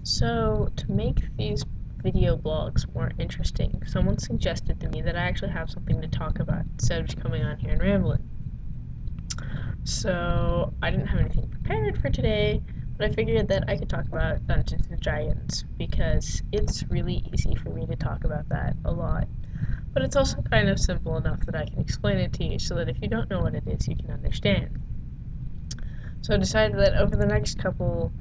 So, to make these video blogs more interesting, someone suggested to me that I actually have something to talk about instead of just coming on here and rambling. So, I didn't have anything prepared for today, but I figured that I could talk about Dungeons and Dragons because it's really easy for me to talk about that a lot. But it's also kind of simple enough that I can explain it to you so that if you don't know what it is, you can understand. So I decided that over the next couple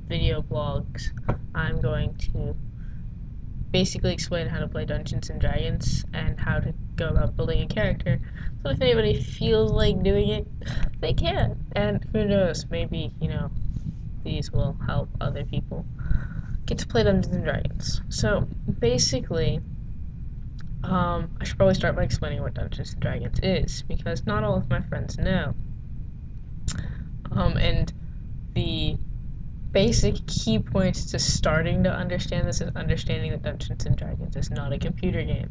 video blogs, I'm going to basically explain how to play Dungeons and Dragons and how to go about building a character. So if anybody feels like doing it, they can. And who knows, maybe, these will help other people get to play Dungeons and Dragons. So basically, I should probably start by explaining what Dungeons and Dragons is, because not all of my friends know. And the basic key points to starting to understand this is understanding that Dungeons and Dragons is not a computer game.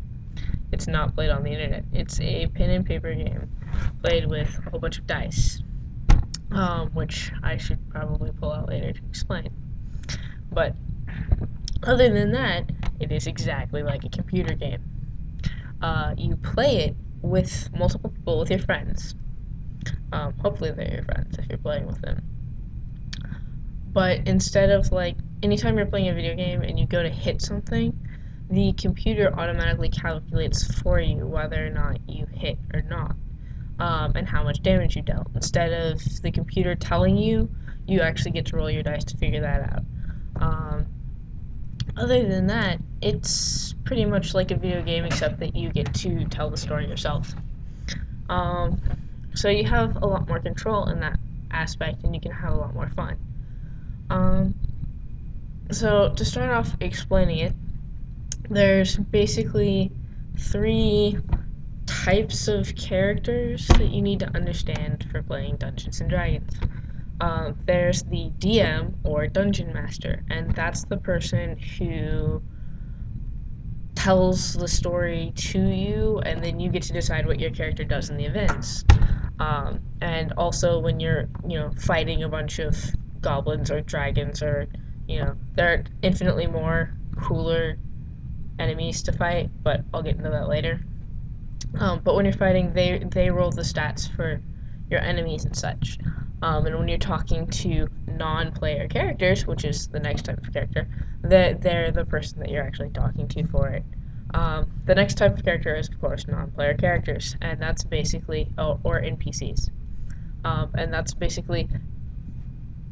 It's not played on the internet. It's a pen and paper game played with a whole bunch of dice, which I should probably pull out later to explain. But other than that, it is exactly like a computer game. You play it with multiple people, with your friends. Hopefully they're your friends if you're playing with them. But instead of anytime you're playing a video game and you go to hit something, the computer automatically calculates for you whether or not you hit or not, and how much damage you dealt. Instead of the computer telling you, you actually get to roll your dice to figure that out. Other than that, it's pretty much like a video game except that you get to tell the story yourself. So you have a lot more control in that aspect and you can have a lot more fun. So to start off explaining it, there's basically 3 types of characters that you need to understand for playing Dungeons and Dragons. There's the DM or Dungeon Master, and that's the person who tells the story to you, and then you get to decide what your character does in the events. And also when you're, fighting a bunch of goblins or dragons or, there are infinitely more cooler enemies to fight, but I'll get into that later. But when you're fighting, they roll the stats for your enemies and such. And when you're talking to non-player characters, which is the next type of character, they're the person that you're actually talking to for it. The next type of character is, of course, non-player characters, and that's basically, or NPCs. And that's basically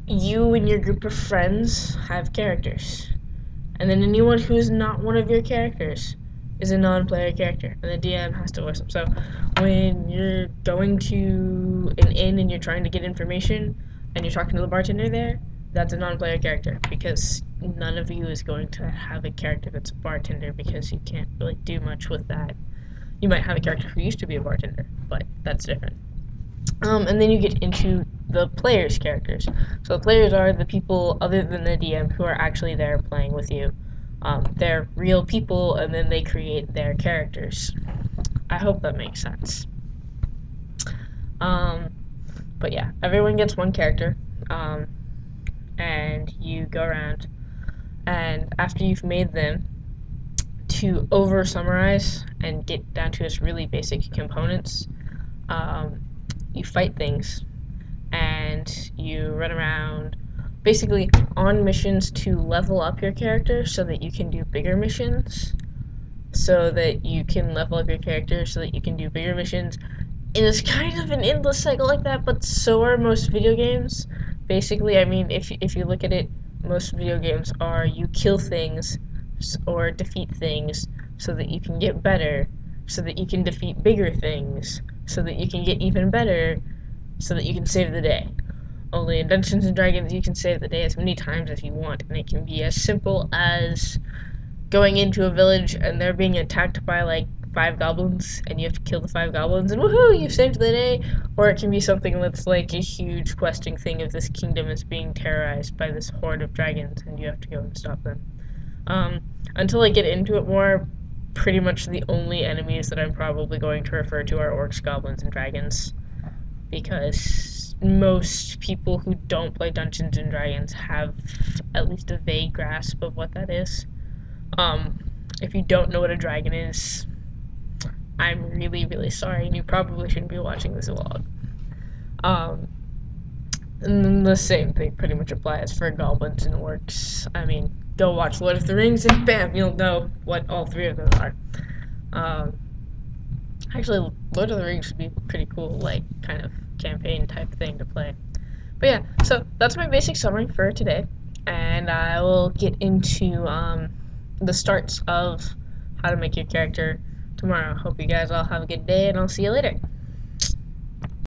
you and your group of friends have characters. And then anyone who is not one of your characters is a non-player character, and the DM has to voice them. So when you're going to an inn and you're trying to get information, and you're talking to the bartender there, that's a non-player character, because none of you is going to have a character that's a bartender, because you can't really do much with that. You might have a character who used to be a bartender, but that's different. And then you get into the players' characters. So the players are the people other than the DM who are actually there playing with you. They're real people, and then they create their characters. I hope that makes sense. But yeah, everyone gets one character, and you go around, and after you've made them, to over-summarize and get down to its really basic components, you fight things, and you run around basically on missions to level up your character so that you can do bigger missions, so that you can level up your character so that you can do bigger missions. And it's kind of an endless cycle like that, but so are most video games. Basically, I mean, if you look at it, most video games are you kill things or defeat things so that you can get better, so that you can defeat bigger things, so that you can get even better, so that you can save the day. Only in Dungeons and Dragons, you can save the day as many times as you want, and it can be as simple as going into a village and they're being attacked by 5 goblins, and you have to kill the 5 goblins, and woohoo, you've saved the day. Or it can be something that's like a huge questing thing of this kingdom is being terrorized by this horde of dragons, and you have to go and stop them. Until I get into it more, pretty much the only enemies that I'm probably going to refer to are orcs, goblins, and dragons. because most people who don't play Dungeons and Dragons have at least a vague grasp of what that is. Um, if you don't know what a dragon is, I'm really, really sorry, and you probably shouldn't be watching this vlog. Um, and then the same thing pretty much applies for goblins and orcs. I mean, go watch Lord of the Rings, and bam, you'll know what all three of them are. Um, Actually, Lord of the Rings would be pretty cool, like, kind of campaign type thing to play. But yeah, so that's my basic summary for today, and I will get into the starts of how to make your character tomorrow. Hope you guys all have a good day, and I'll see you later.